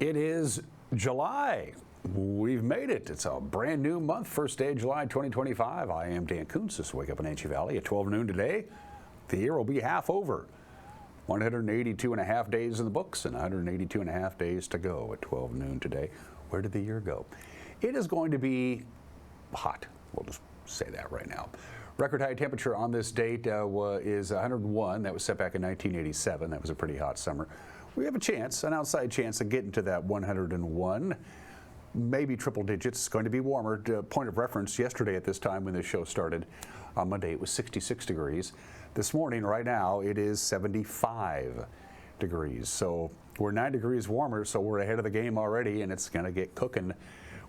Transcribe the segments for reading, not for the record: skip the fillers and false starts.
It is July. We've made it. It's a brand new month, first day of July 2025. I am Dan Kuntz. This is Wake Up in Wenatchee Valley at 12 noon today. The year will be half over. 182 and a half days in the books and 182 and a half days to go at 12 noon today. Where did the year go? It is going to be hot. We'll just say that right now. Record high temperature on this date is 101. That was set back in 1987. That was a pretty hot summer. We have a chance, an outside chance of getting to that 101. Maybe triple digits. It's going to be warmer. Point of reference, yesterday at this time when this show started on Monday, it was 66 degrees. This morning, right now, it is 75 degrees. So we're 9 degrees warmer, so we're ahead of the game already, and it's going to get cooking.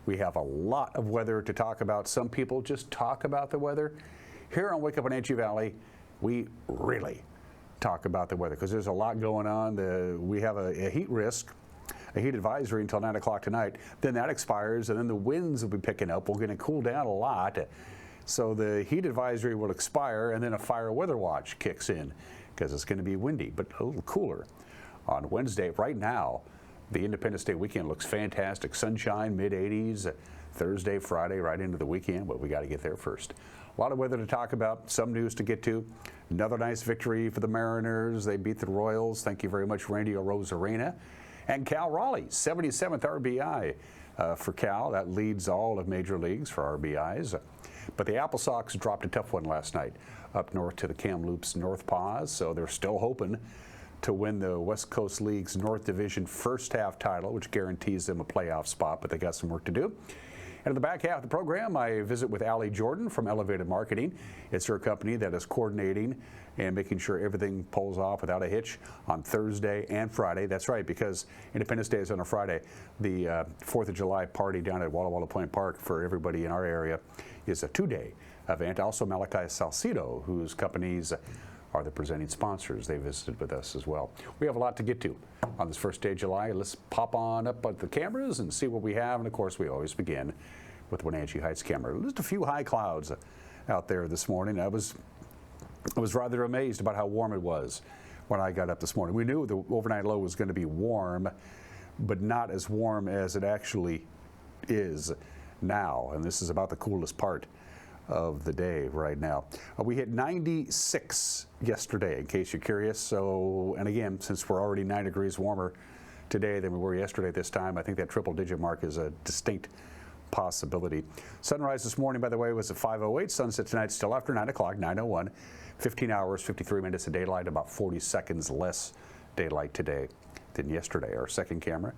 We have a lot of weather to talk about. Some people just talk about the weather. Here on Wake Up in Wenatchee Valley, we really talk about the weather because there's a lot going on. We have a heat risk, a heat advisory until 9 o'clock tonight. Then that expires, and then the winds will be picking up. We're going to cool down a lot. So the heat advisory will expire, and then a fire weather watch kicks in because it's going to be windy, but a little cooler on Wednesday. Right now, the Independence Day weekend looks fantastic. Sunshine, mid-80s, Thursday, Friday, right into the weekend, but we got to get there first. A lot of weather to talk about, some news to get to. Another nice victory for the Mariners. They beat the Royals. Thank you very much, Randy Arozarena. And Cal Raleigh, 77th RBI for Cal. That leads all of major leagues for RBIs. But the Apple Sox dropped a tough one last night up north to the Kamloops North Paws, so they're still hoping to win the West Coast League's North Division first half title, which guarantees them a playoff spot, but they got some work to do. And in the back half of the program, I visit with Allie Jordan from Elevated Marketing. It's her company that is coordinating and making sure everything pulls off without a hitch on Thursday and Friday. That's right, because Independence Day is on a Friday. The 4th of July party down at Walla Walla Point Park for everybody in our area is a two-day event. Also, Malachi Salcido, whose companies are the presenting sponsors. They visited with us as well. We have a lot to get to on this first day of July. Let's pop on up at the cameras and see what we have. And of course, we always begin with Wenatchee Heights camera. Just a few high clouds out there this morning. I was rather amazed about how warm it was when I got up this morning. We knew the overnight low was going to be warm, but not as warm as it actually is now. And this is about the coolest part of the day right now. We hit 96 yesterday, in case you're curious. So, and again, since we're already 9 degrees warmer today than we were yesterday at this time, I think that triple digit mark is a distinct possibility. Sunrise this morning, by the way, was at 5:08. Sunset tonight still after 9 o'clock, 9:01. 15 hours, 53 minutes of daylight, about 40 seconds less daylight today than yesterday. Our second camera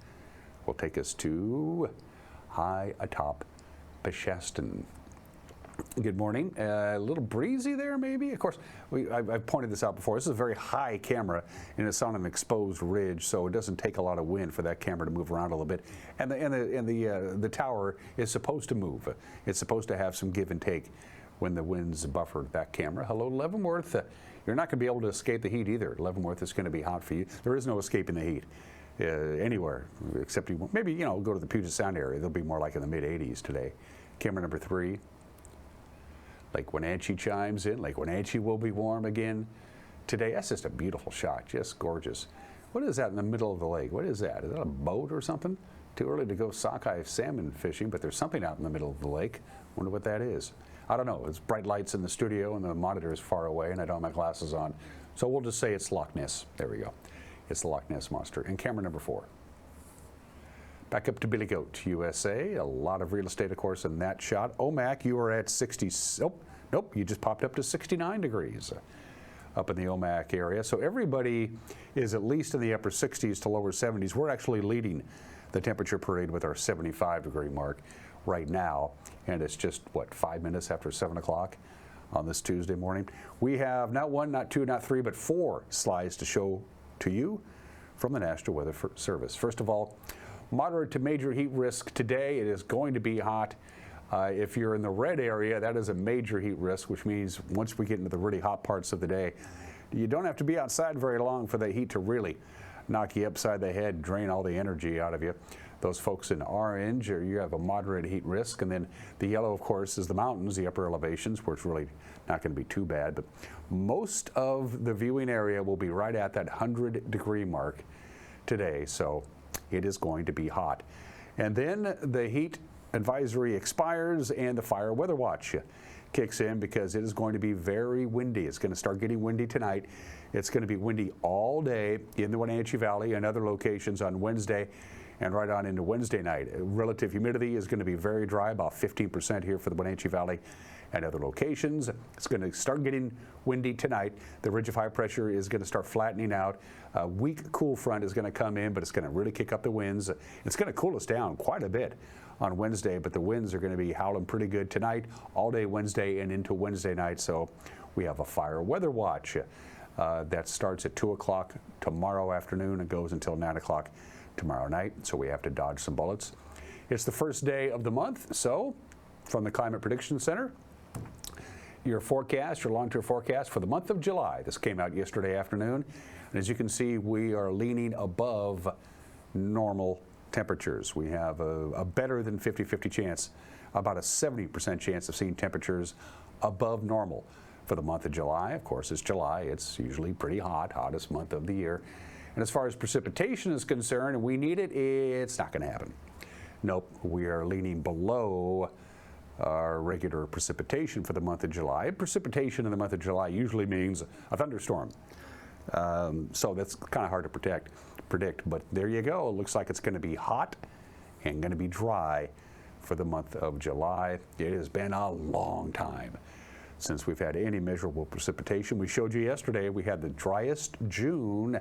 will take us to high atop Besheston. Good morning. A little breezy there, maybe. Of course, I've pointed this out before. This is a very high camera, and it's on an exposed ridge, so it doesn't take a lot of wind for that camera to move around a little bit. And the tower is supposed to move. It's supposed to have some give and take when the winds buffer that camera. Hello, Leavenworth. You're not going to be able to escape the heat either. Leavenworth is going to be hot for you. There is no escaping the heat anywhere, except maybe go to the Puget Sound area. They'll be more like in the mid-80s today. Camera number 3. Lake Wenatchee chimes in. Lake Wenatchee will be warm again today. That's just a beautiful shot, just gorgeous. What is that in the middle of the lake? What is that? Is that a boat or something? Too early to go sockeye salmon fishing, but there's something out in the middle of the lake. Wonder what that is. I don't know. It's bright lights in the studio and the monitor is far away and I don't have my glasses on. So we'll just say it's Loch Ness. There we go. It's the Loch Ness Monster. And camera number 4. Back up to Billy Goat, USA. A lot of real estate, of course, in that shot. Omak, you are at 60. Nope, you just popped up to 69 degrees up in the Omak area. So everybody is at least in the upper 60s to lower 70s. We're actually leading the temperature parade with our 75-degree mark right now. And it's just, 5 minutes after 7 o'clock on this Tuesday morning. We have not 1, not 2, not 3, but 4 slides to show to you from the National Weather Service. First of all, moderate to major heat risk today. It is going to be hot. If you're in the red area, that is a major heat risk, which means once we get into the really hot parts of the day, you don't have to be outside very long for the heat to really knock you upside the head, drain all the energy out of you. Those folks in orange, you have a moderate heat risk. And then the yellow, of course, is the mountains, the upper elevations, where it's really not going to be too bad. But most of the viewing area will be right at that 100-degree mark today. So It is going to be hot. And then the heat advisory expires and the fire weather watch kicks in because it is going to be very windy. It's going to start getting windy tonight. It's going to be windy all day in the Wenatchee Valley and other locations on Wednesday and right on into Wednesday night. Relative humidity is going to be very dry, about 15% here for the Wenatchee Valley and other locations. It's going to start getting windy tonight. The ridge of high pressure is going to start flattening out. A weak cool front is going to come in, but it's going to really kick up the winds. It's going to cool us down quite a bit on Wednesday, but the winds are going to be howling pretty good tonight, all day Wednesday and into Wednesday night. So we have a fire weather watch that starts at 2 o'clock tomorrow afternoon and goes until 9 o'clock tomorrow night. So we have to dodge some bullets. It's the first day of the month. So from the Climate Prediction Center, your forecast, your long-term forecast for the month of July. This came out yesterday afternoon. And as you can see, we are leaning above normal temperatures. We have a better than 50-50 chance, about a 70% chance of seeing temperatures above normal for the month of July. Of course, it's July. It's usually pretty hot, hottest month of the year. And as far as precipitation is concerned, and we need it, it's not going to happen. Nope, we are leaning below our regular precipitation for the month of July. Precipitation in the month of July usually means a thunderstorm. So that's kind of hard to predict, but there you go. It looks like it's going to be hot and going to be dry for the month of July. It has been a long time since we've had any measurable precipitation. We showed you yesterday we had the driest June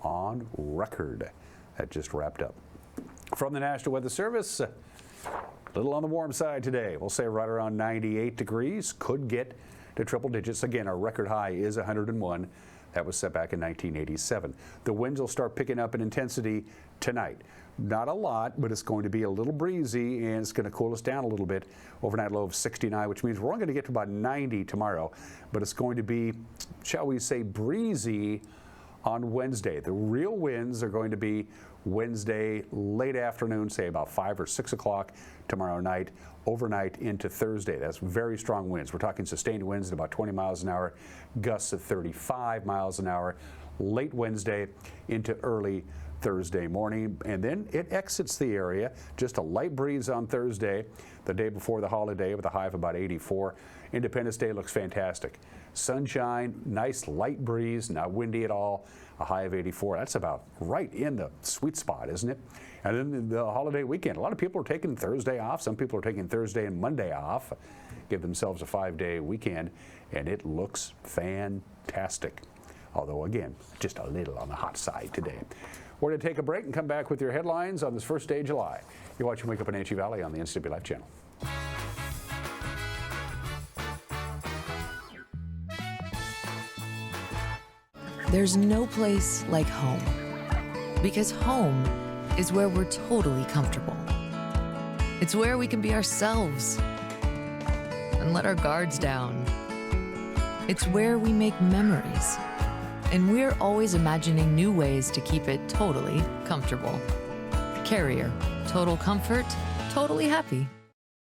on record. That just wrapped up. From the National Weather Service, a little on the warm side today. We'll say right around 98 degrees. Could get to triple digits. Again, our record high is 101. That was set back in 1987. The winds will start picking up in intensity tonight. Not a lot, but it's going to be a little breezy, and it's going to cool us down a little bit. Overnight low of 69, which means we're only going to get to about 90 tomorrow. But it's going to be, shall we say, breezy on Wednesday. The real winds are going to be Wednesday late afternoon, say about 5 or 6 o'clock tomorrow night, overnight into Thursday. That's very strong winds. We're talking sustained winds at about 20 miles an hour, gusts at 35 miles an hour, late Wednesday into early Thursday morning, and then it exits the area. Just a light breeze on Thursday, the day before the holiday, with a high of about 84. Independence Day looks fantastic. Sunshine, nice light breeze, not windy at all, a high of 84. That's about right in the sweet spot, isn't it? And then the holiday weekend. A lot of people are taking Thursday off. Some people are taking Thursday and Monday off, give themselves a 5-day weekend, and it looks fantastic. Although, again, just a little on the hot side today. We're going to take a break and come back with your headlines on this first day of July. You're watching Wake Up in Wenatchee Valley on the NCWLIFE channel. There's no place like home, because home is where we're totally comfortable. It's where we can be ourselves and let our guards down. It's where we make memories, and we're always imagining new ways to keep it totally comfortable. Carrier, total comfort, totally happy.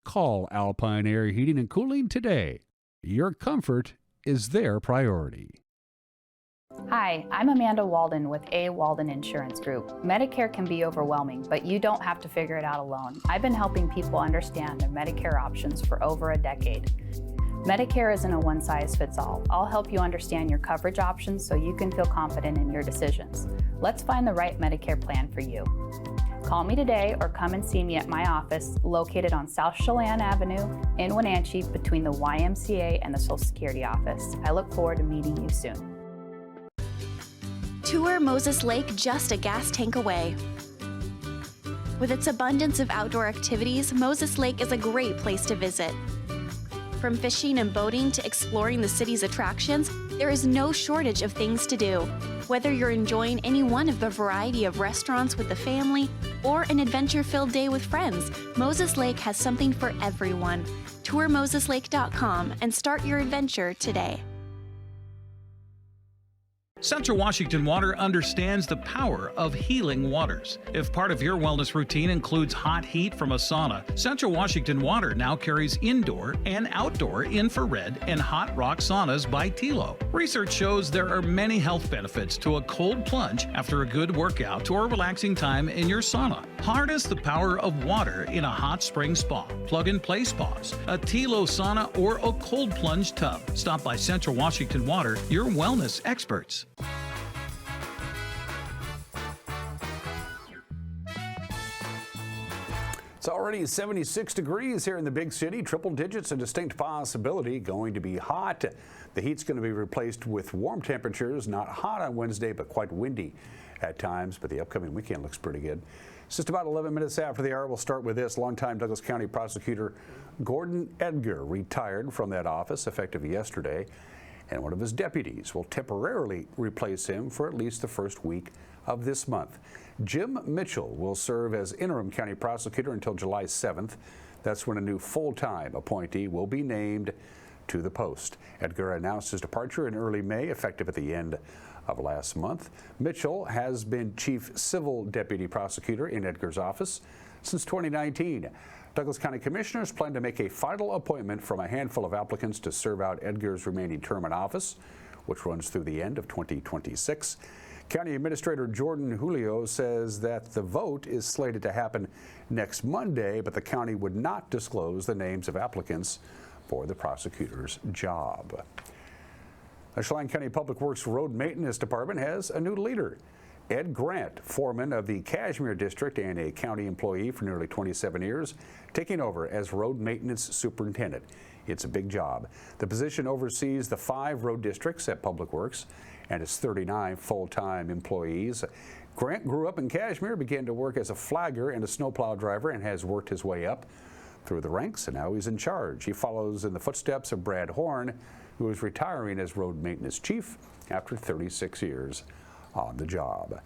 Call Alpine Air Heating and Cooling today. Your comfort is their priority. Hi, I'm Amanda Walden with A. Walden Insurance Group. Medicare can be overwhelming, but you don't have to figure it out alone. I've been helping people understand their Medicare options for over a decade. Medicare isn't a one-size-fits-all. I'll help you understand your coverage options so you can feel confident in your decisions. Let's find the right Medicare plan for you. Call me today or come and see me at my office located on South Chelan Avenue in Wenatchee between the YMCA and the Social Security office. I look forward to meeting you soon. Tour Moses Lake just a gas tank away. With its abundance of outdoor activities, Moses Lake is a great place to visit. From fishing and boating to exploring the city's attractions, there is no shortage of things to do. Whether you're enjoying any one of the variety of restaurants with the family or an adventure-filled day with friends, Moses Lake has something for everyone. TourMosesLake.com and start your adventure today. Central Washington Water understands the power of healing waters. If part of your wellness routine includes hot heat from a sauna, Central Washington Water now carries indoor and outdoor infrared and hot rock saunas by Tilo. Research shows there are many health benefits to a cold plunge after a good workout or relaxing time in your sauna. Harness the power of water in a hot spring spa, plug-and-play spas, a Tilo sauna, or a cold plunge tub. Stop by Central Washington Water, your wellness experts. It's already 76 degrees here in the big city. Triple digits, a distinct possibility. Going to be hot. The heat's going to be replaced with warm temperatures. Not hot on Wednesday, but quite windy at times. But the upcoming weekend looks pretty good. It's just about 11 minutes after the hour. We'll start with this. Longtime Douglas County prosecutor Gordon Edgar retired from that office effective yesterday, and one of his deputies will temporarily replace him for at least the first week of this month. Jim Mitchell will serve as interim county prosecutor until July 7th. That's when a new full-time appointee will be named to the post. Edgar announced his departure in early May, effective at the end of last month. Mitchell has been chief civil deputy prosecutor in Edgar's office since 2019. Douglas County Commissioners plan to make a final appointment from a handful of applicants to serve out Edgar's remaining term in office, which runs through the end of 2026. County Administrator Jordan Julio says that the vote is slated to happen next Monday, but the county would not disclose the names of applicants for the prosecutor's job. The Chelan County Public Works Road Maintenance Department has a new leader. Ed Grant, foreman of the Cashmere District and a county employee for nearly 27 years, taking over as road maintenance superintendent. It's a big job. The position oversees the 5 road districts at Public Works and its 39 full-time employees. Grant grew up in Cashmere, began to work as a flagger and a snowplow driver, and has worked his way up through the ranks, and now he's in charge. He follows in the footsteps of Brad Horn, who is retiring as road maintenance chief after 36 years on the job.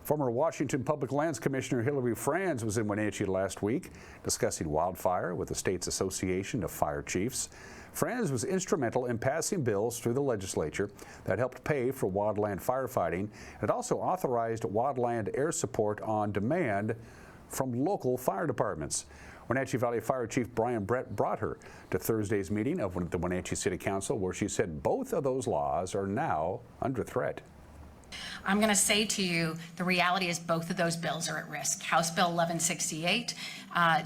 Former Washington Public Lands Commissioner Hillary Franz was in Wenatchee last week discussing wildfire with the state's Association of Fire Chiefs. Franz was instrumental in passing bills through the legislature that helped pay for wildland firefighting. It also authorized wildland air support on demand from local fire departments. Wenatchee Valley Fire Chief Brian Brett brought her to Thursday's meeting of the Wenatchee City Council, where she said both of those laws are now under threat. I'm going to say to you, the reality is both of those bills are at risk. House Bill 1168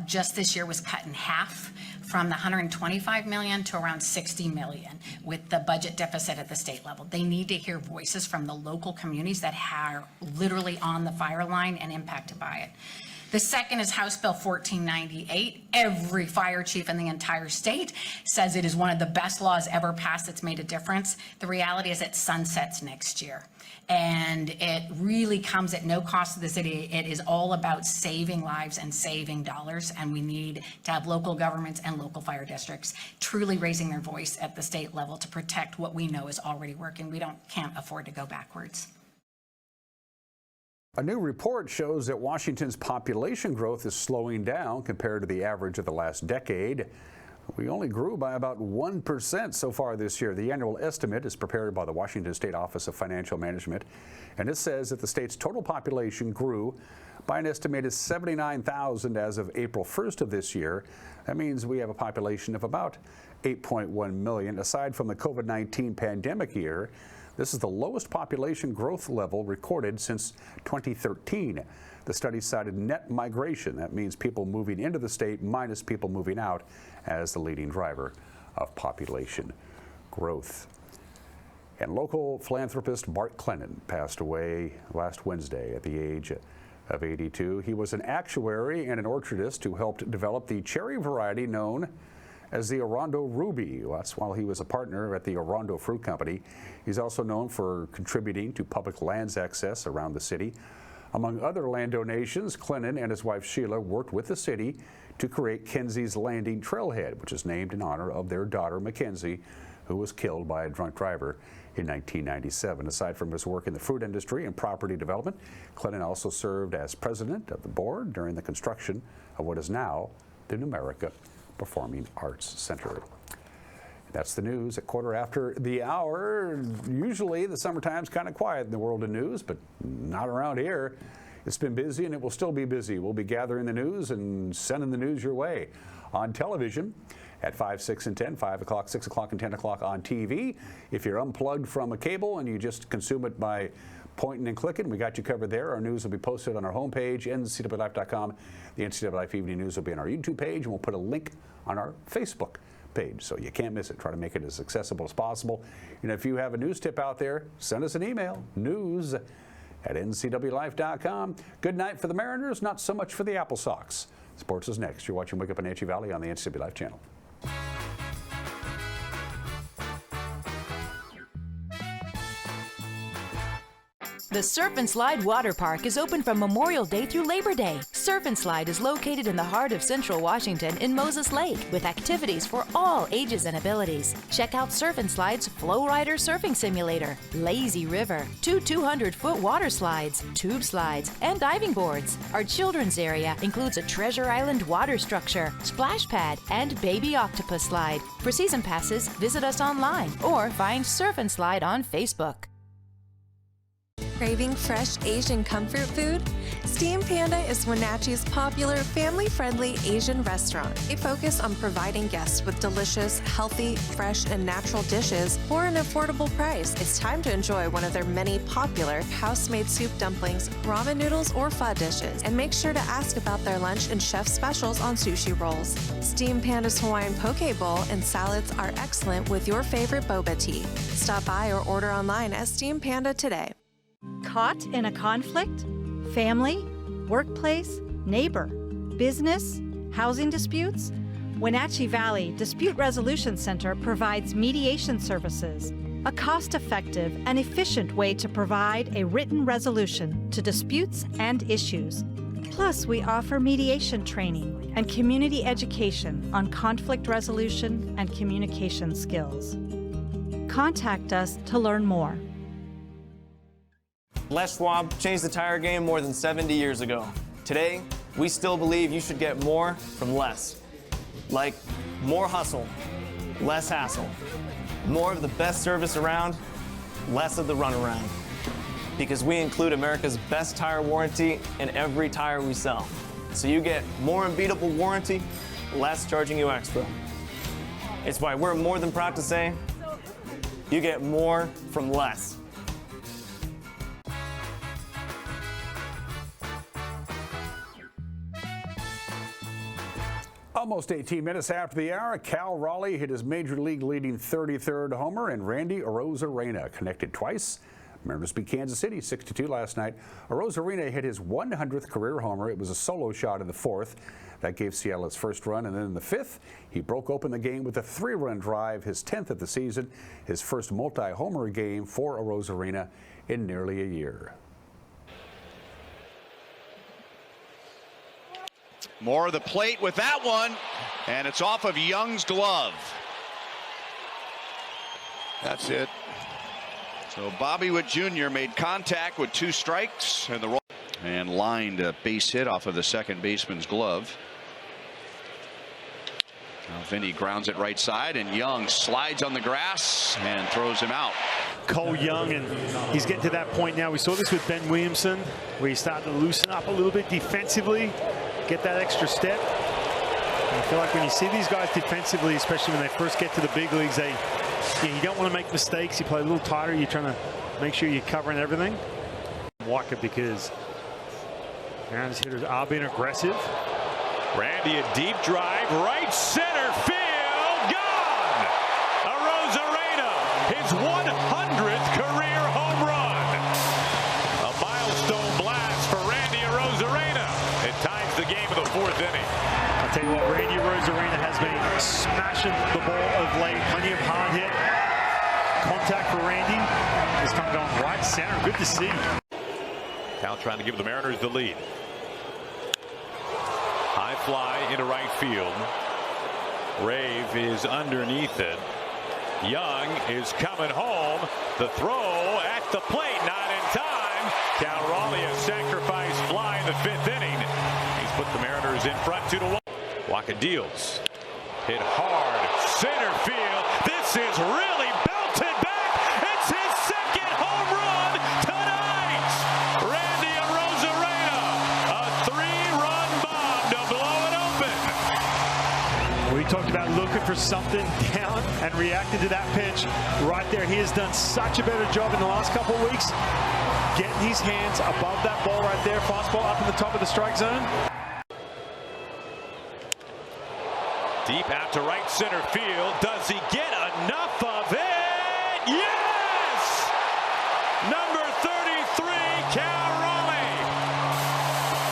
just this year was cut in half from the $125 million to around $60 million with the budget deficit at the state level. They need to hear voices from the local communities that are literally on the fire line and impacted by it. The second is House Bill 1498. Every fire chief in the entire state says it is one of the best laws ever passed that's made a difference. The reality is it sunsets next year. And it really comes at no cost to the city. It is all about saving lives and saving dollars. And we need to have local governments and local fire districts truly raising their voice at the state level to protect what we know is already working. We can't afford to go backwards. A new report shows that Washington's population growth is slowing down compared to the average of the last decade. We only grew by about 1% so far this year. The annual estimate is prepared by the Washington State Office of Financial Management, and it says that the state's total population grew by an estimated 79,000 as of April 1st of this year. That means we have a population of about 8.1 million. Aside from the COVID-19 pandemic year, this is the lowest population growth level recorded since 2013. The study cited net migration. That means people moving into the state minus people moving out as the leading driver of population growth. And local philanthropist Bart Clennon passed away last Wednesday at the age of 82. He was an actuary and an orchardist who helped develop the cherry variety known as the Orondo Ruby. That's while he was a partner at the Orondo Fruit Company. He's also known for contributing to public lands access around the city. Among other land donations, Clennon and his wife Sheila worked with the city to create Kenzie's Landing Trailhead, which is named in honor of their daughter Mackenzie, who was killed by a drunk driver in 1997. Aside from his work in the fruit industry and property development, Clennon also served as president of the board during the construction of what is now the Numerica Performing Arts Center. That's the news at quarter after the hour. Usually the summertime's kind of quiet in the world of news, but not around here. It's been busy and it will still be busy. We'll be gathering the news and sending the news your way on television at 5, 6, and 10, 5 o'clock, 6 o'clock, and 10 o'clock on TV. If you're unplugged from a cable and you just consume it by pointing and clicking, we got you covered there. Our news will be posted on our homepage, NCWLIFE.com. The NCWLIFE Evening News will be on our YouTube page, and we'll put a link on our Facebook page, so you can't miss it. Try to make it as accessible as possible. And if you have a news tip out there, send us an email, news@ncwlife.com. Good night for the Mariners, not so much for the Apple Sox. Sports is next. You're watching Wake Up Wenatchee Valley on the NCWLIFE channel. The Surf and Slide Water Park is open from Memorial Day through Labor Day. Surf and Slide is located in the heart of Central Washington in Moses Lake with activities for all ages and abilities. Check out Surf and Slide's Flow Rider Surfing Simulator, Lazy River, 2 200-foot water slides, tube slides, and diving boards. Our children's area includes a Treasure Island water structure, splash pad, and baby octopus slide. For season passes, visit us online or find Surf and Slide on Facebook. Craving fresh Asian comfort food? Steam Panda is Wenatchee's popular, family-friendly Asian restaurant. They focus on providing guests with delicious, healthy, fresh, and natural dishes for an affordable price. It's time to enjoy one of their many popular house-made soup dumplings, ramen noodles, or pho dishes. And make sure to ask about their lunch and chef specials on sushi rolls. Steam Panda's Hawaiian poke bowl and salads are excellent with your favorite boba tea. Stop by or order online at Steam Panda today. Caught in a conflict? Family, workplace, neighbor, business, housing disputes? Wenatchee Valley Dispute Resolution Center provides mediation services, a cost-effective and efficient way to provide a written resolution to disputes and issues. Plus, we offer mediation training and community education on conflict resolution and communication skills. Contact us to learn more. Les Schwab changed the tire game more than 70 years ago. Today, we still believe you should get more from less. Like more hustle, less hassle. More of the best service around, less of the runaround. Because we include America's best tire warranty in every tire we sell. So you get more unbeatable warranty, less charging you extra. It's why we're more than proud to say, you get more from less. Almost 18 minutes after the hour, Cal Raleigh hit his Major League leading 33rd homer, and Randy Arozarena connected twice. Mariners beat Kansas City 6-2 last night. Arozarena hit his 100th career homer. It was a solo shot in the fourth. That gave Seattle its first run, and then in the fifth, he broke open the game with a 3-run drive, his 10th of the season, his first multi-homer game for Arozarena in nearly a year. More of the plate with that one, and it's off of Young's glove. That's it. So Bobby Witt Jr. made contact with 2 strikes and lined a base hit off of the second baseman's glove. Now Vinny grounds it right side, and Young slides on the grass and throws him out. Cole Young, and he's getting to that point now. We saw this with Ben Williamson, where he started to loosen up a little bit defensively, get that extra step. And I feel like when you see these guys defensively, especially when they first get to the big leagues, you don't want to make mistakes. You play a little tighter. You're trying to make sure you're covering everything. Walker, because Mariners hitters are being aggressive. Randy, a deep drive, right center field, gone! Arozarena, his 100th career home run. A milestone blast for Randy Arozarena. It ties the game of the 4th inning. I'll tell you what, Randy Arozarena has been smashing the ball of late. Plenty of hard hit. Contact for Randy. This time going right center. Good to see. Now trying to give the Mariners the lead. High fly into right field. Rave is underneath it. Young is coming home. The throw at the plate, not in time. Cal Raleigh, a sacrifice fly in the 5th inning. He's put the Mariners in front 2-1. Waka deals. Hit hard, center field. This is really belted back. It's his second home run tonight. Randy Arozarena, a 3-run bomb to blow it open. We talked about looking for something down and reacted to that pitch right there. He has done such a better job in the last couple of weeks getting his hands above that ball right there. Fastball up in the top of the strike zone. Deep out to right center field. Does he get enough of it? Yes! Number 33, Cal Raleigh.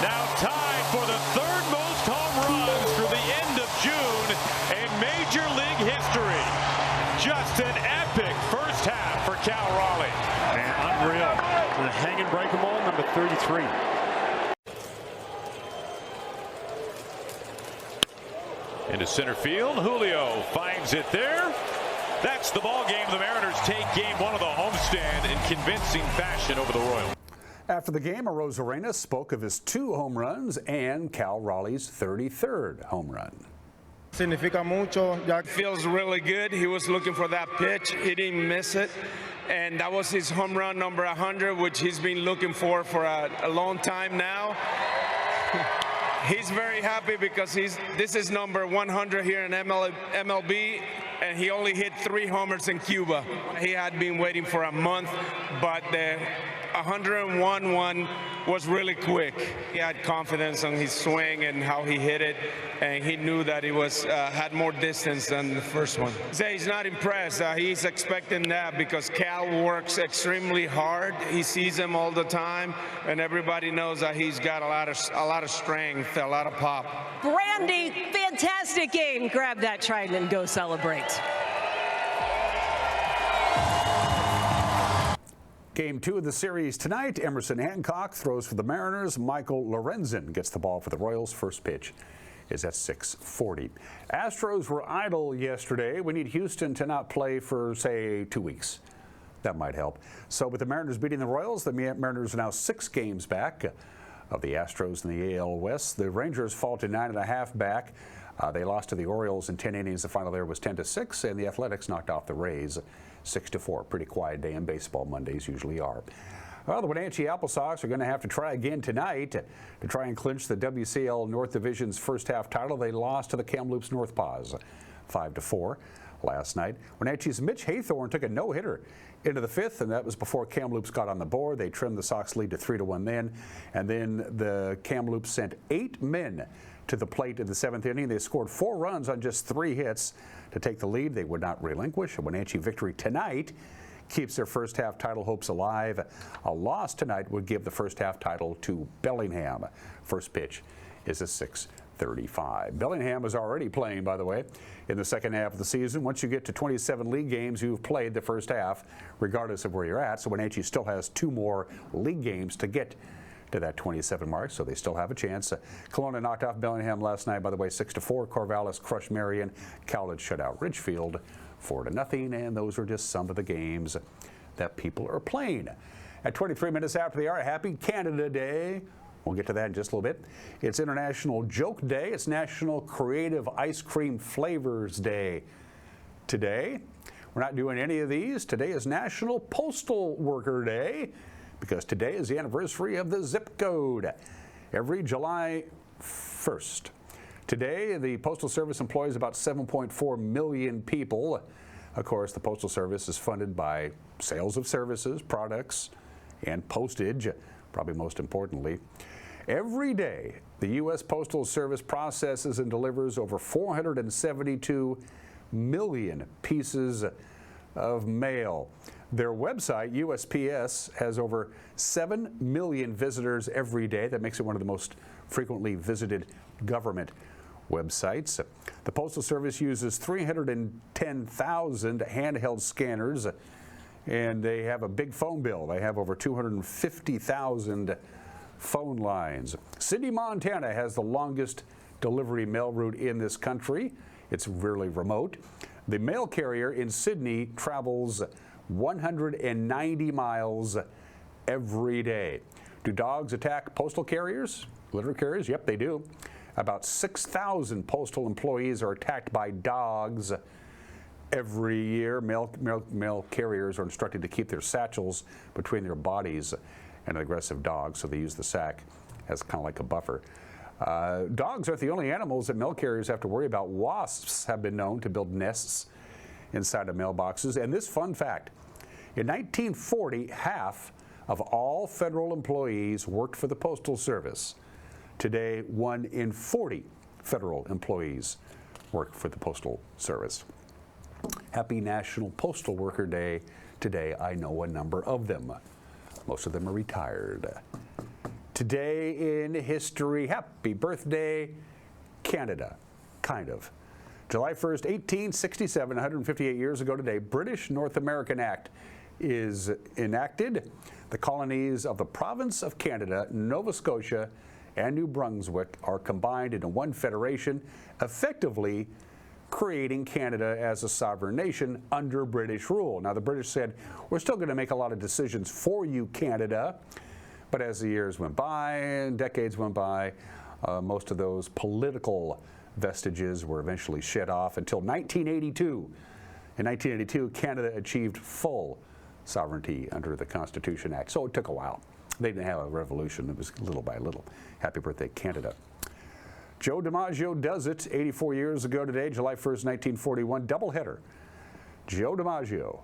Now tied for the third most home runs through the end of June in Major League history. Just an epic first half for Cal Raleigh. Man, unreal. The hang and break 'em all, number 33. Into center field, Julio finds it there. That's the ball game. The Mariners take game one of the homestand in convincing fashion over the Royals. After the game, Arozarena spoke of his 2 home runs and Cal Raleigh's 33rd home run. Significa mucho. That feels really good. He was looking for that pitch. He didn't miss it. And that was his home run number 100, which he's been looking for a long time now. He's very happy because this is number 100 here in MLB, and he only hit 3 homers in Cuba. He had been waiting for a month, but the 101 one was really quick. He had confidence on his swing and how he hit it, and he knew that he was had more distance than the first one. He's not impressed. He's expecting that because Cal works extremely hard. He sees him all the time, and everybody knows that he's got a lot of strength, a lot of pop. Brandy, fantastic game. Grab that trident and go celebrate. Game 2 of the series tonight. Emerson Hancock throws for the Mariners. Michael Lorenzen gets the ball for the Royals. First pitch is at 6:40. Astros were idle yesterday. We need Houston to not play for, say, 2 weeks. That might help. So with the Mariners beating the Royals, the Mariners are now 6 games back of the Astros in the AL West. The Rangers fall to 9.5 back. They lost to the Orioles in 10 innings. The final there was 10-6, and the Athletics knocked off the Rays 6-4. Pretty quiet day in baseball. Mondays usually are. Well, the Wenatchee Apple Sox are going to have to try again tonight to try and clinch the WCL North Division's first half title. They lost to the Kamloops North Paws 5-4 last night. Wenatchee's Mitch Haythorne took a no-hitter into the 5th, and that was before Kamloops got on the board. They trimmed the Sox lead to 3-1 then, and then the Kamloops sent 8 men to the plate in the 7th inning. They scored 4 runs on just 3 hits to take the lead. They would not relinquish. A Wenatchee victory tonight keeps their first half title hopes alive. A loss tonight would give the first half title to Bellingham. First pitch is a 6:35. Bellingham is already playing, by the way, in the second half of the season. Once you get to 27 league games, you've played the first half, regardless of where you're at. So Wenatchee still has 2 more league games to get to that 27 mark, so they still have a chance. Kelowna knocked off Bellingham last night, by the way, 6-4. Corvallis crushed Marion. Cowlitz shut out Ridgefield 4-0, and those are just some of the games that people are playing. At 23 minutes after the hour, happy Canada Day. We'll get to that in just a little bit. It's International Joke Day. It's National Creative Ice Cream Flavors Day. Today, we're not doing any of these. Today is National Postal Worker Day, because today is the anniversary of the zip code. Every July 1st. Today, the Postal Service employs about 7.4 million people. Of course, the Postal Service is funded by sales of services, products, and postage, probably most importantly. Every day, the U.S. Postal Service processes and delivers over 472 million pieces of mail. Their website, USPS, has over 7 million visitors every day. That makes it one of the most frequently visited government websites. The Postal Service uses 310,000 handheld scanners, and they have a big phone bill. They have over 250,000 phone lines. Sydney, Montana has the longest delivery mail route in this country. It's really remote. The mail carrier in Sydney travels 190 miles every day. Do dogs attack postal carriers, letter carriers? Yep, they do. About 6,000 postal employees are attacked by dogs every year. Mail carriers are instructed to keep their satchels between their bodies and an aggressive dog, so they use the sack as kind of like a buffer. Dogs aren't the only animals that mail carriers have to worry about. Wasps have been known to build nests inside of mailboxes. And this fun fact, in 1940, half of all federal employees worked for the Postal Service. Today, 1 in 40 federal employees work for the Postal Service. Happy National Postal Worker Day today. I know a number of them. Most of them are retired. Today in history, happy birthday, Canada, kind of. July 1st, 1867, 158 years ago today, British North American Act is enacted. The colonies of the province of Canada, Nova Scotia, and New Brunswick are combined into one federation, effectively creating Canada as a sovereign nation under British rule. Now, the British said, we're still going to make a lot of decisions for you, Canada. But as the years went by and decades went by, most of those political vestiges were eventually shed off until 1982. In 1982, Canada achieved full sovereignty under the Constitution Act. So it took a while. They didn't have a revolution. It was little by little. Happy birthday, Canada. Joe DiMaggio does it 84 years ago today, July 1st, 1941, doubleheader. Joe DiMaggio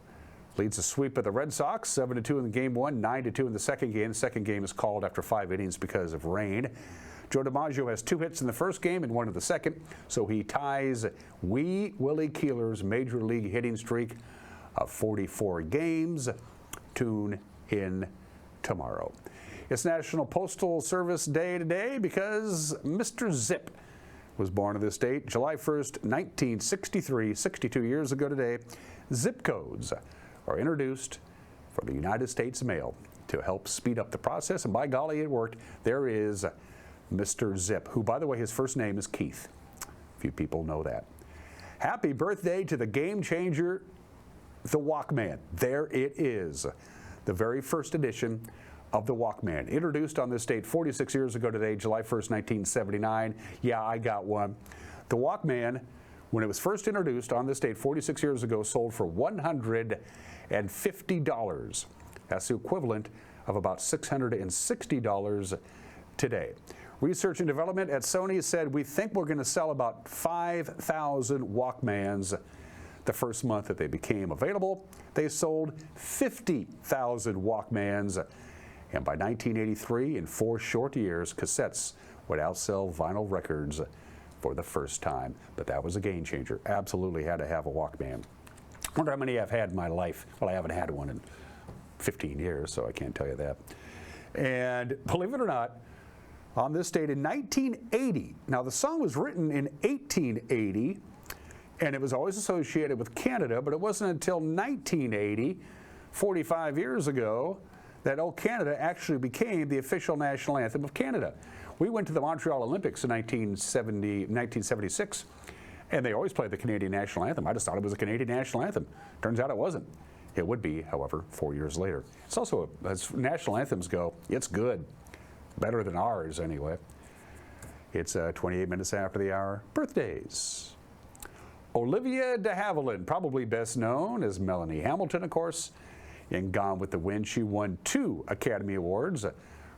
leads a sweep of the Red Sox, 7-2 in game one, 9-2 in the second game. The second game is called after 5 innings because of rain. Joe DiMaggio has 2 hits in the first game and 1 in the second, so he ties Willie Keeler's Major League hitting streak of 44 games. Tune in tomorrow. It's National Postal Service Day today because Mr. Zip was born in this state, July 1st, 1963, 62 years ago today. Zip codes are introduced for the United States Mail to help speed up the process, and by golly, it worked. There is Mr. Zip, who, by the way, his first name is Keith. Few people know that. Happy birthday to the game changer, the Walkman. There it is, the very first edition of the Walkman, introduced on this date 46 years ago today, July 1st, 1979. Yeah, I got one. The Walkman, when it was first introduced on this date 46 years ago, sold for $150. That's the equivalent of about $660 today. Research and development at Sony said, we think we're going to sell about 5,000 Walkmans. The first month that they became available, they sold 50,000 Walkmans. And by 1983, in 4 short years, cassettes would outsell vinyl records for the first time. But that was a game changer. Absolutely had to have a Walkman. I wonder how many I've had in my life. Well, I haven't had one in 15 years, so I can't tell you that. And believe it or not, on this date in 1980, now the song was written in 1880, and it was always associated with Canada, but it wasn't until 1980, 45 years ago, that "O Canada" actually became the official national anthem of Canada. We went to the Montreal Olympics in 1976, and they always played the Canadian national anthem. I just thought it was a Canadian national anthem. Turns out it wasn't. It would be, however, 4 years later. It's also, as national anthems go, it's good. Better than ours, anyway. It's 28 minutes after the hour. Birthdays. Olivia de Havilland, probably best known as Melanie Hamilton, of course. In Gone with the Wind, she won 2 Academy Awards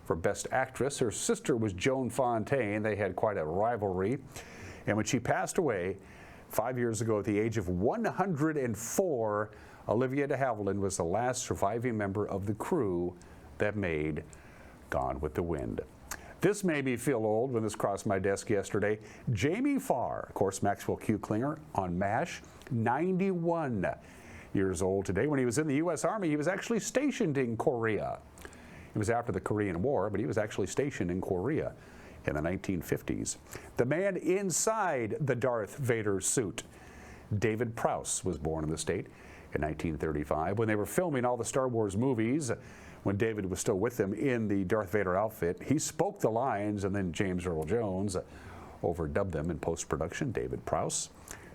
for Best Actress. Her sister was Joan Fontaine. They had quite a rivalry. And when she passed away 5 years ago at the age of 104, Olivia de Havilland was the last surviving member of the crew that made Gone with the Wind. This made me feel old when this crossed my desk yesterday. Jamie Farr, of course, Maxwell Q. Klinger on MASH, 91 years old today. When he was in the U.S. Army, he was actually stationed in Korea. It was after the Korean War, but he was actually stationed in Korea in the 1950s. The man inside the Darth Vader suit, David Prowse, was born in the state in 1935. When they were filming all the Star Wars movies, when David was still with them in the Darth Vader outfit, he spoke the lines, and then James Earl Jones overdubbed them in post-production. David Prowse,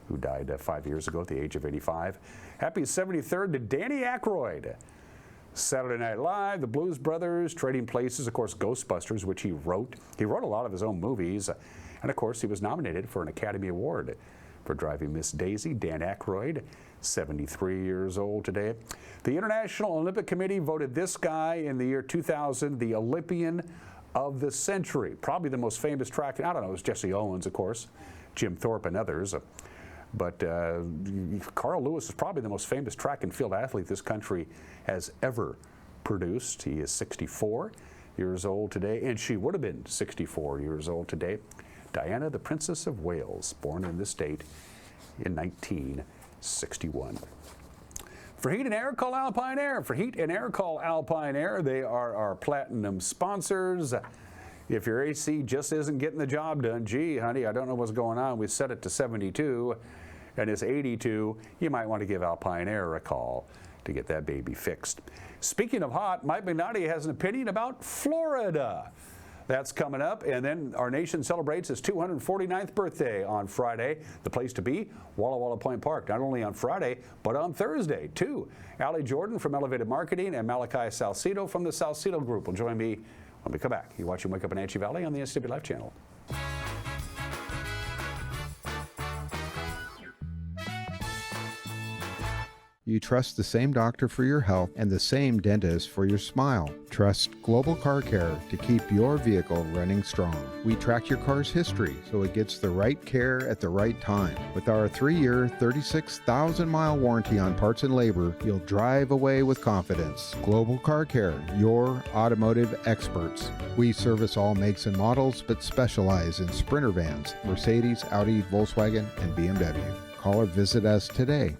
who died 5 years ago at the age of 85. Happy 73rd to Danny Aykroyd, Saturday Night Live, the Blues Brothers, Trading Places, of course, Ghostbusters, which he wrote. He wrote a lot of his own movies. And of course, he was nominated for an Academy Award for Driving Miss Daisy. Dan Aykroyd, 73 years old today. The International Olympic Committee voted this guy in the year 2000 the Olympian of the century. Probably the most famous track, I don't know, it was Jesse Owens, of course, Jim Thorpe and others. But Carl Lewis is probably the most famous track and field athlete this country has ever produced. He is 64 years old today, and she would have been 64 years old today. Diana, the Princess of Wales, born in this state in 1961. For Heat and Air, call Alpine Air. For Heat and Air, call Alpine Air. They are our platinum sponsors. If your AC just isn't getting the job done, gee, honey, I don't know what's going on. We set it to 72 and it's 82. You might want to give Alpine Air a call to get that baby fixed. Speaking of hot, Mike Mignotti has an opinion about Florida. That's coming up, and then our nation celebrates its 249th birthday on Friday. The place to be, Walla Walla Point Park, not only on Friday, but on Thursday, too. Allie Jordan from Elevated Marketing and Malachi Salcido from the Salcido Group will join me when we come back. You're watching Wake Up in Wenatchee Valley on the NCWLIFE channel. You trust the same doctor for your health and the same dentist for your smile. Trust Global Car Care to keep your vehicle running strong. We track your car's history so it gets the right care at the right time. With our 3-year, 36,000-mile warranty on parts and labor, you'll drive away with confidence. Global Car Care, your automotive experts. We service all makes and models, but specialize in Sprinter vans, Mercedes, Audi, Volkswagen, and BMW. Call or visit us today.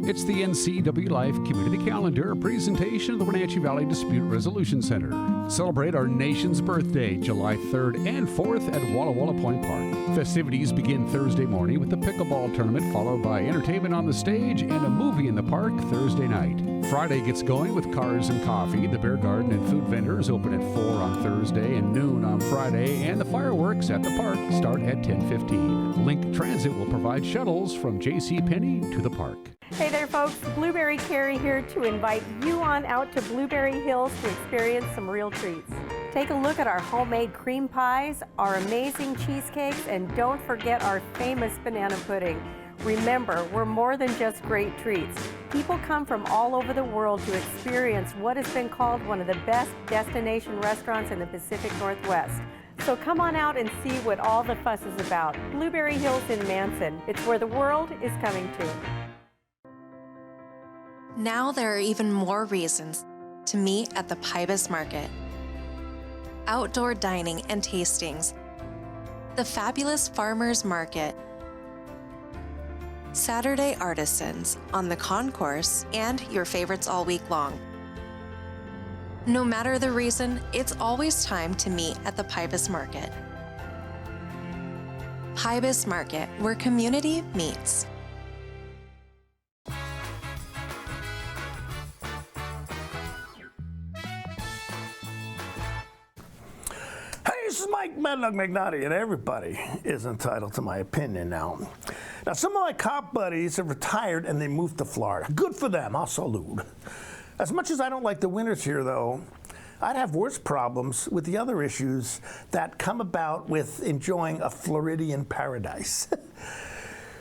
It's the NCWLIFE Community Calendar, a presentation of the Wenatchee Valley Dispute Resolution Center. Celebrate our nation's birthday, July 3rd and 4th at Walla Walla Point Park. Festivities begin Thursday morning with the pickleball tournament, followed by entertainment on the stage and a movie in the park Thursday night. Friday gets going with cars and coffee. The beer garden and food vendors open at 4 on Thursday and noon on Friday, and the fireworks at the park start at 10:15. Link Transit will provide shuttles from JCPenney to the park. Hey there folks, Blueberry Carrie here to invite you on out to Blueberry Hills to experience some real treats. Take a look at our homemade cream pies, our amazing cheesecakes, and don't forget our famous banana pudding. Remember, we're more than just great treats. People come from all over the world to experience what has been called one of the best destination restaurants in the Pacific Northwest. So come on out and see what all the fuss is about. Blueberry Hills in Manson. It's where the world is coming to. Now there are even more reasons to meet at the Pybus Market. Outdoor dining and tastings, the fabulous Farmers Market, Saturday artisans on the concourse, and your favorites all week long. No matter the reason, it's always time to meet at the Pybus Market. Pybus Market, where community meets. This is Mike Mad Dog Mignotti, and everybody is entitled to my opinion now. Now, some of my cop buddies have retired and they moved to Florida. Good for them, I'll salute. As much as I don't like the winters here, though, I'd have worse problems with the other issues that come about with enjoying a Floridian paradise.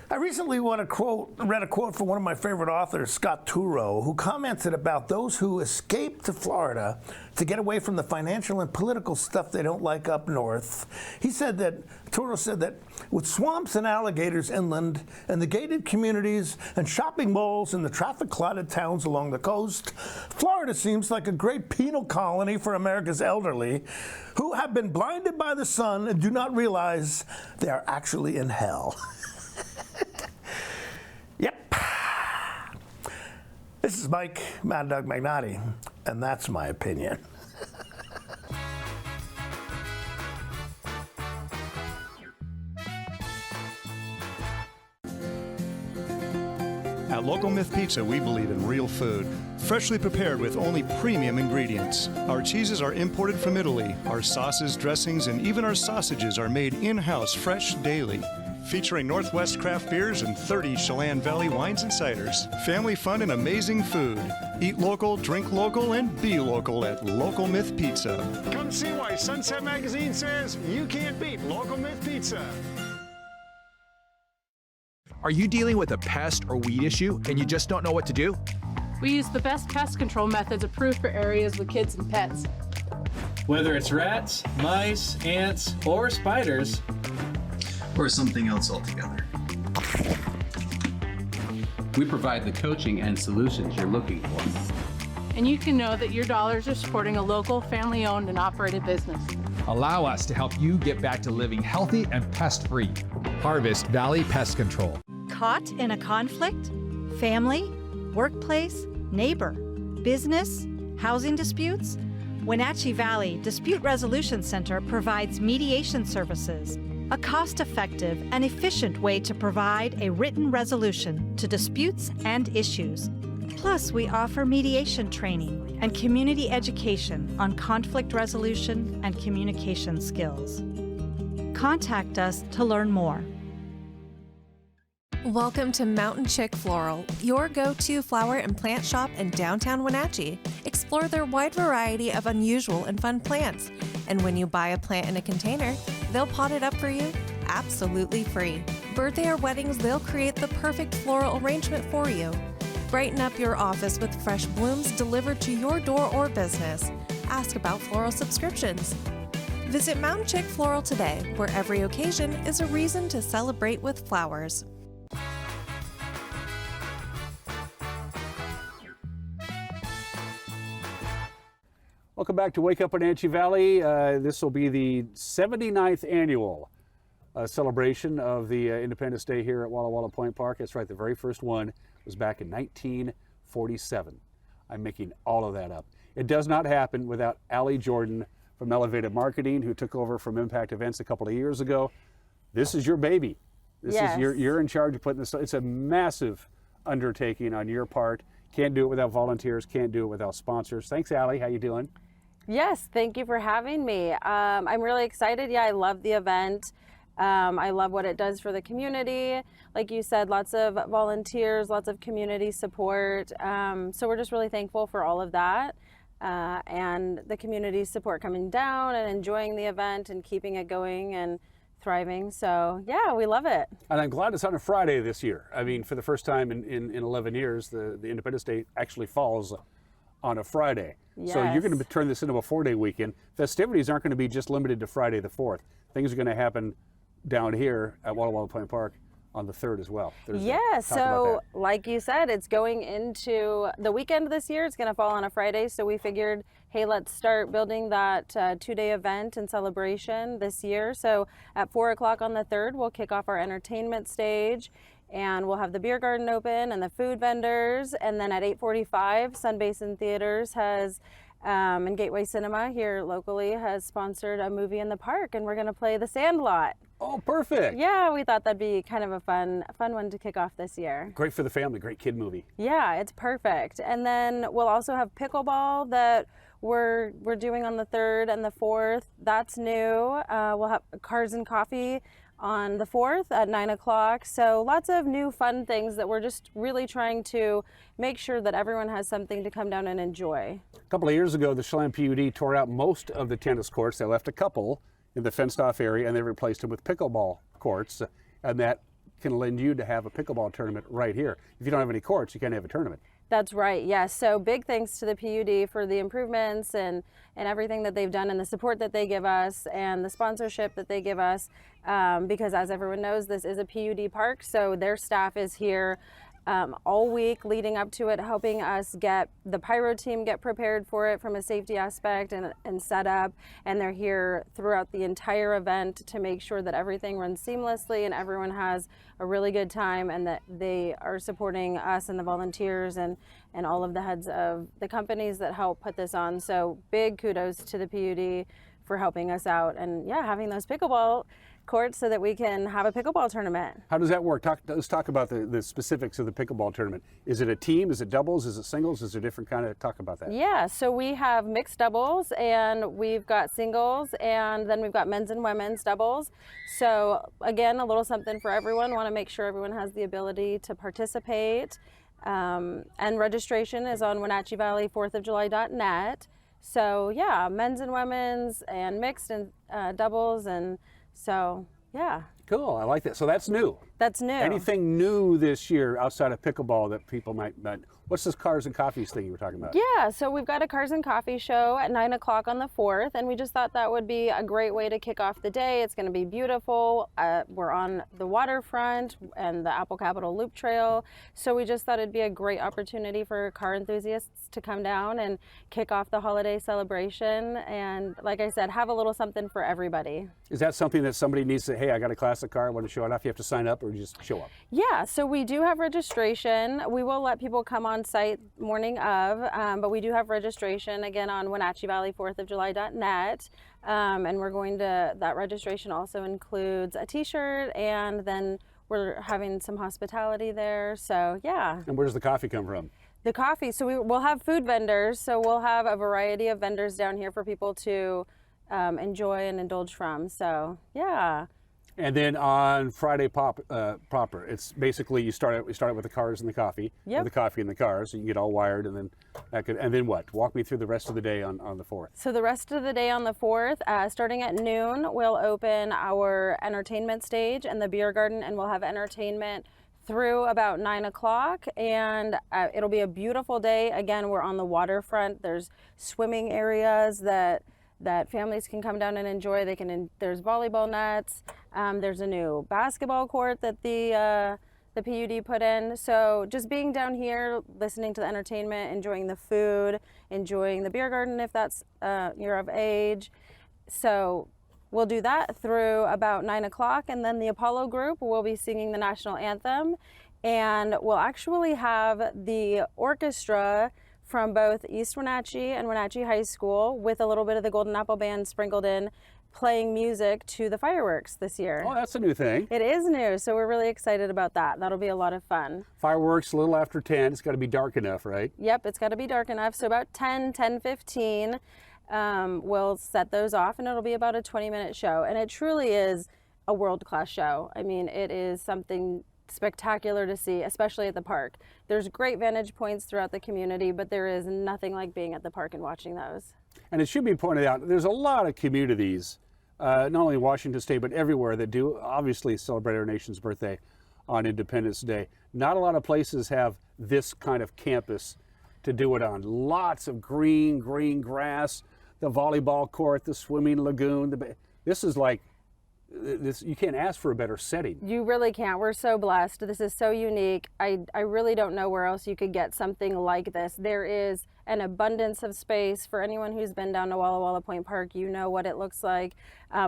I recently read a quote from one of my favorite authors, Scott Turow, who commented about those who escape to Florida to get away from the financial and political stuff they don't like up north. Turow said that with swamps and alligators inland and the gated communities and shopping malls in the traffic-clotted towns along the coast, Florida seems like a great penal colony for America's elderly who have been blinded by the sun and do not realize they are actually in hell. Yep. This is Mike Mad Dog Mignotti, and that's my opinion. At Local Myth Pizza, we believe in real food, freshly prepared with only premium ingredients. Our cheeses are imported from Italy. Our sauces, dressings, and even our sausages are made in-house fresh daily. featuring Northwest craft beers and 30 Chelan Valley wines and ciders. Family fun and amazing food. Eat local, drink local, and be local at Local Myth Pizza. Come see why Sunset Magazine says you can't beat Local Myth Pizza. Are you dealing with a pest or weed issue and you just don't know what to do? We use the best pest control methods approved for areas with kids and pets. Whether it's rats, mice, ants, or spiders, or something else altogether, we provide the coaching and solutions you're looking for. And you can know that your dollars are supporting a local, family-owned and operated business. Allow us to help you get back to living healthy and pest-free. Harvest Valley Pest Control. Caught in a conflict? Family, workplace, neighbor, business, housing disputes? Wenatchee Valley Dispute Resolution Center provides mediation services, a cost-effective and efficient way to provide a written resolution to disputes and issues. Plus, we offer mediation training and community education on conflict resolution and communication skills. Contact us to learn more. Welcome to Mountain Chick Floral, your go-to flower and plant shop in downtown Wenatchee. Explore their wide variety of unusual and fun plants. And when you buy a plant in a container, they'll pot it up for you absolutely free. Birthday or weddings, they'll create the perfect floral arrangement for you. Brighten up your office with fresh blooms delivered to your door or business. Ask about floral subscriptions. Visit Mountain Chick Floral today, where every occasion is a reason to celebrate with flowers. Welcome back to Wake Up Wenatchee Valley. This will be the 79th annual celebration of the Independence Day here at Walla Walla Point Park. That's right, the very first one was back in 1947. I'm making all of that up. It does not happen without Allie Jordan from Elevated Marketing, who took over from Impact Events a couple of years ago. This is your baby. This is you're in charge of putting this. It's a massive undertaking on your part. Can't do it without volunteers. Can't do it without sponsors. Thanks, Allie. How you doing? Yes, thank you for having me. I'm really excited. Yeah, I love the event. I love what it does for the community. Like you said, lots of volunteers, lots of community support. So we're just really thankful for all of that. And the community support coming down and enjoying the event and keeping it going and thriving. So yeah, we love it. And I'm glad it's on a Friday this year. I mean, for the first time in 11 years, the Independence Day actually falls on a Friday. Yes. So you're going to turn this into a 4-day weekend. Festivities aren't going to be just limited to Friday the 4th. Things are going to happen down here at Walla Walla Point Park on the 3rd as well. Thursday. Yeah, so like you said, it's going into the weekend this year. It's going to fall on a Friday, so we figured, hey, let's start building that 2-day event and celebration this year. So at 4 o'clock on the 3rd, we'll kick off our entertainment stage, and we'll have the beer garden open and the food vendors. And then at 8:45, Sun Basin Theaters has and Gateway Cinema here locally has sponsored a movie in the park, and we're going to play The Sandlot. Oh, perfect. Yeah, we thought that'd be kind of a fun one to kick off this year. Great for the family, great kid movie. Yeah, it's perfect. And then we'll also have pickleball that we're doing on the 3rd and the 4th. That's new. We'll have Cars and Coffee on the 4th at 9 o'clock. So lots of new fun things that we're just really trying to make sure that everyone has something to come down and enjoy. A couple of years ago, the Chelan PUD tore out most of the tennis courts. They left a couple in the fenced-off area, and they replaced them with pickleball courts, and that can lend you to have a pickleball tournament right here. If you don't have any courts, you can't have a tournament. That's right, yes. So big thanks to the PUD for the improvements and everything that they've done and the support that they give us and the sponsorship that they give us, because as everyone knows, this is a PUD park, so their staff is here all week leading up to it, helping us get the pyro team get prepared for it from a safety aspect and set up, and they're here throughout the entire event to make sure that everything runs seamlessly and everyone has a really good time, and that they are supporting us and the volunteers and all of the heads of the companies that help put this on. So big kudos to the PUD for helping us out, and yeah, having those pickleball courts so that we can have a pickleball tournament. How does that work? Let's talk about the specifics of the pickleball tournament. Is it a team? Is it doubles? Is it singles? Is there different kind of, talk about that? Yeah, so we have mixed doubles, and we've got singles, and then we've got men's and women's doubles. So again, a little something for everyone. Want to make sure everyone has the ability to participate. And registration is on WenatcheeValley4thofJuly.net. So yeah, men's and women's and mixed and doubles, and so yeah. Cool, I like that. So that's new. That's new. Anything new this year outside of pickleball that people might, what's this Cars and Coffees thing you were talking about? Yeah, so we've got a Cars and Coffee show at 9 o'clock on the 4th, and we just thought that would be a great way to kick off the day. It's going to be beautiful. We're on the waterfront and the Apple Capitol Loop Trail, so we just thought it'd be a great opportunity for car enthusiasts to come down and kick off the holiday celebration, and like I said, have a little something for everybody. Is that something that somebody needs to, hey, I got a classic car, I want to show it off, you have to sign up, or you just show up? Yeah, so we do have registration. We will let people come on site morning of, but we do have registration again on WenatcheeValley4thofJuly.net, and we're going to, that registration also includes a t-shirt, and then we're having some hospitality there, so yeah. And where does the coffee come from? The coffee, so we'll have food vendors, so we'll have a variety of vendors down here for people to enjoy and indulge from, so yeah. And then on Friday proper, it's basically we start out with the cars and the coffee, Yep. or the coffee and the cars, so you can get all wired, and then what? Walk me through the rest of the day on the 4th. So the rest of the day on the 4th, starting at noon, we'll open our entertainment stage and the beer garden, and we'll have entertainment through about 9 o'clock, and it'll be a beautiful day. Again, we're on the waterfront. There's swimming areas that families can come down and enjoy. There's volleyball nets. There's a new basketball court that the PUD put in. So just being down here, listening to the entertainment, enjoying the food, enjoying the beer garden if that's you're of age. So we'll do that through about 9 o'clock, and then the Apollo group will be singing the national anthem, and we'll actually have the orchestra from both East Wenatchee and Wenatchee High School with a little bit of the Golden Apple Band sprinkled in, playing music to the fireworks this year. Oh, that's a new thing. It is new, so we're really excited about that. That'll be a lot of fun. Fireworks a little after 10. It's got to be dark enough, right? Yep, it's got to be dark enough. So about 10:15, we'll set those off, and it'll be about a 20-minute show. And it truly is a world-class show. I mean, it is something spectacular to see, especially at the park. There's great vantage points throughout the community, but there is nothing like being at the park and watching those. And it should be pointed out, there's a lot of communities, not only in Washington State, but everywhere, that do obviously celebrate our nation's birthday on Independence Day. Not a lot of places have this kind of campus to do it on. Lots of green grass, the volleyball court, the swimming lagoon. This is like, you can't ask for a better setting. You really can't. We're so blessed. This is so unique. I really don't know where else you could get something like this. There is an abundance of space. For anyone who's been down to Walla Walla Point Park, you know what it looks like.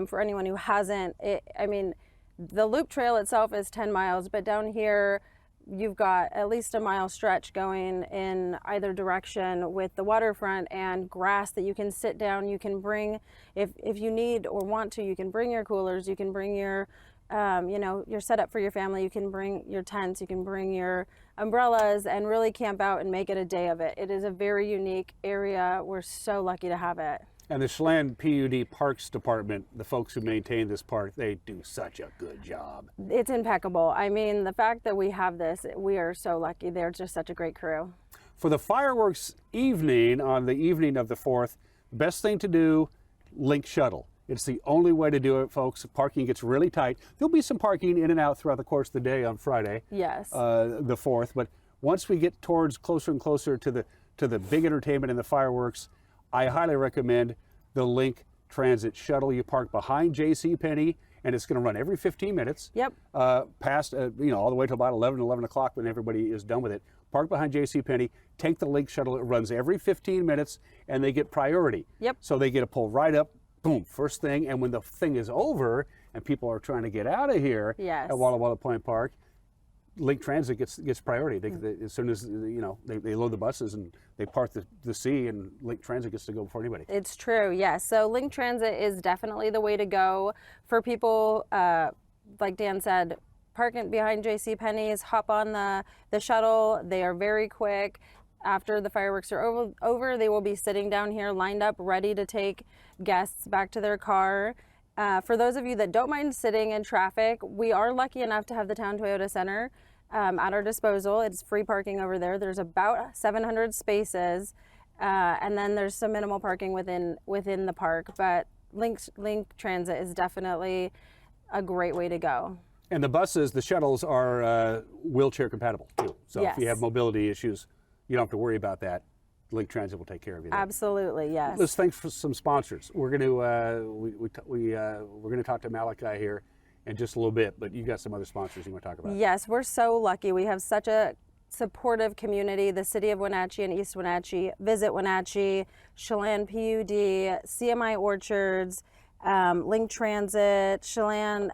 For anyone who hasn't, I mean, the loop trail itself is 10 miles, but down here, you've got at least a mile stretch going in either direction with the waterfront and grass that you can sit down. You can bring, if you need or want to, you can bring your coolers, you can bring your, your setup for your family, you can bring your tents, you can bring your umbrellas and really camp out and make it a day of it. It is a very unique area. We're so lucky to have it. And the Chelan PUD Parks Department, the folks who maintain this park, they do such a good job. It's impeccable. I mean, the fact that we have this, we are so lucky. They're just such a great crew. For the fireworks evening, on the evening of the 4th, best thing to do, link shuttle. It's the only way to do it, folks. Parking gets really tight. There'll be some parking in and out throughout the course of the day on Friday. Yes. The 4th, but once we get towards closer and closer to the big entertainment and the fireworks, I highly recommend the Link Transit Shuttle. You park behind JCPenney, and it's going to run every 15 minutes. Yep. Past, all the way to about 11 o'clock when everybody is done with it. Park behind JCPenney, take the Link Shuttle. It runs every 15 minutes, and they get priority. Yep. So they get to pull right up, boom, first thing. And when the thing is over and people are trying to get out of here yes. at Walla Walla Point Park, Link Transit gets priority. As soon as they load the buses and they park the C, and Link Transit gets to go before anybody. It's true, yes. So Link Transit is definitely the way to go for people, like Dan said, parking behind JCPenney's, hop on the shuttle. They are very quick. After the fireworks are over, they will be sitting down here lined up, ready to take guests back to their car. For those of you that don't mind sitting in traffic, we are lucky enough to have the Town Toyota Center at our disposal. It's free parking over there. There's about 700 spaces, and then there's some minimal parking within the park. But Link Transit is definitely a great way to go. And the buses, the shuttles are wheelchair compatible too. So Yes. if you have mobility issues, you don't have to worry about that. Link Transit will take care of you there. Absolutely, yes. Let's thank for some sponsors. We're going to we're going to talk to Malachi here in just a little bit, but you got some other sponsors you want to talk about. Yes, we're so lucky. We have such a supportive community. The City of Wenatchee and East Wenatchee, Visit Wenatchee, Chelan PUD, CMI Orchards, Link Transit, Chelan,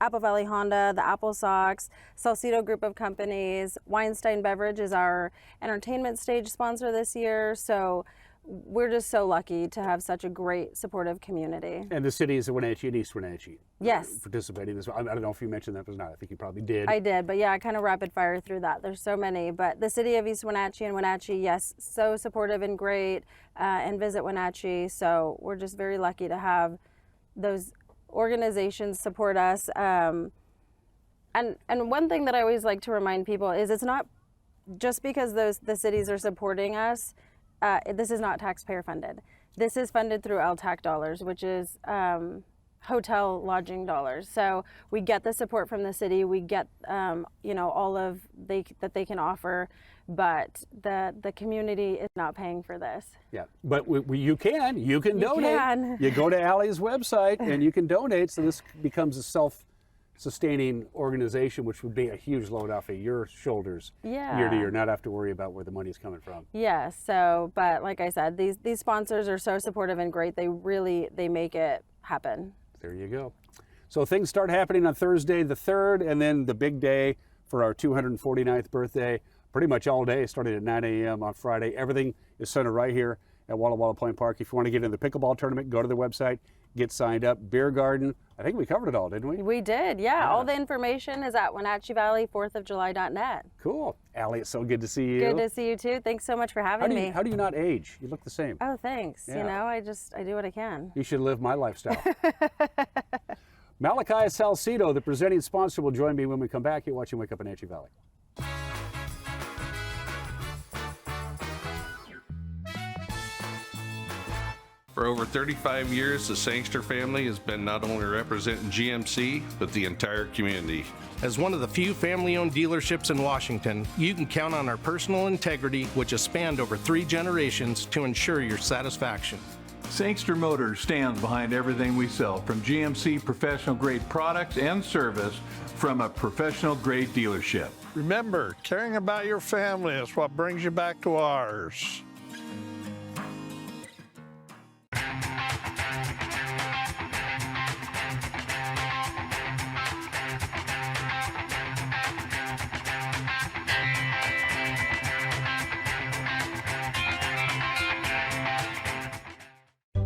Apple Valley Honda, the Apple Sox, Salcedo Group of Companies. Weinstein Beverage is our entertainment stage sponsor this year. So we're just so lucky to have such a great supportive community. And the cities of Wenatchee and East Wenatchee. Yes. Participating as well. I don't know if you mentioned that or not. I think you probably did. I did, but yeah, I kind of rapid fire through that. There's so many, but the City of East Wenatchee and Wenatchee, yes, so supportive and great, and Visit Wenatchee. So we're just very lucky to have those organizations support us. And one thing that I always like to remind people is it's not just because the cities are supporting us. This is not taxpayer funded. This is funded through LTAC dollars, which is hotel lodging dollars. So we get the support from the city. We get all of that they can offer, but the community is not paying for this. Yeah, but you can donate. Can. You go to Allie's website and you can donate. So this becomes a self-sustaining organization, which would be a huge load off of your shoulders year to year, not have to worry about where the money's coming from. Yeah. So, but like I said, these sponsors are so supportive and great. They make it happen. There you go. So things start happening on Thursday the 3rd, and then the big day for our 249th birthday, pretty much all day, starting at 9 a.m. on Friday. Everything is centered right here at Walla Walla Point Park. If you want to get in the pickleball tournament, go to the website, get signed up. Beer garden, I think we covered it all, didn't we? We did, yeah. All the information is at Wenatchee Valley 4thofjuly.net. Cool. Allie, it's so good to see you. Good to see you too. Thanks so much for having me. How do you not age? You look the same. Oh, thanks. Yeah. You know, I do what I can. You should live my lifestyle. Malachi Salcedo, the presenting sponsor, will join me when we come back. You're watching Wake Up Wenatchee Valley. For over 35 years, the Sangster family has been not only representing GMC, but the entire community. As one of the few family-owned dealerships in Washington, you can count on our personal integrity, which has spanned over 3 generations, to ensure your satisfaction. Sangster Motors stands behind everything we sell, from GMC professional-grade products and service from a professional-grade dealership. Remember, caring about your family is what brings you back to ours.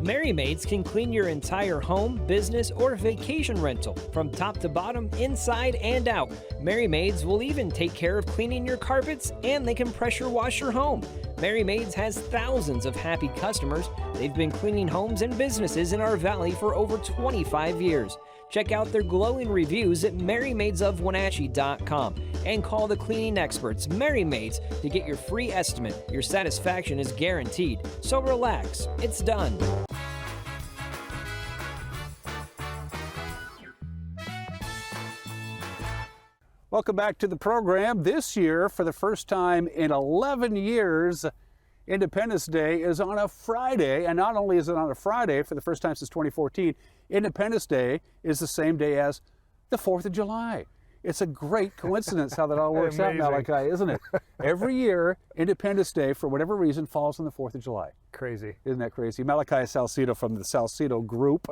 Merry Maids can clean your entire home, business, or vacation rental from top to bottom, inside and out. Merry Maids will even take care of cleaning your carpets, and they can pressure wash your home. Merry Maids has thousands of happy customers. They've been cleaning homes and businesses in our valley for over 25 years. Check out their glowing reviews at merrymaidesofwenatchee.com and call the cleaning experts, Merry Maids, to get your free estimate. Your satisfaction is guaranteed. So relax, it's done. Welcome back to the program. This year, for the first time in 11 years, Independence Day is on a Friday, and not only is it on a Friday, for the first time since 2014, Independence Day is the same day as the 4th of July. It's a great coincidence how that all works out, Malachi, isn't it? Every year, Independence Day, for whatever reason, falls on the 4th of July. Crazy. Isn't that crazy? Malachi Salcedo from the Salcedo Group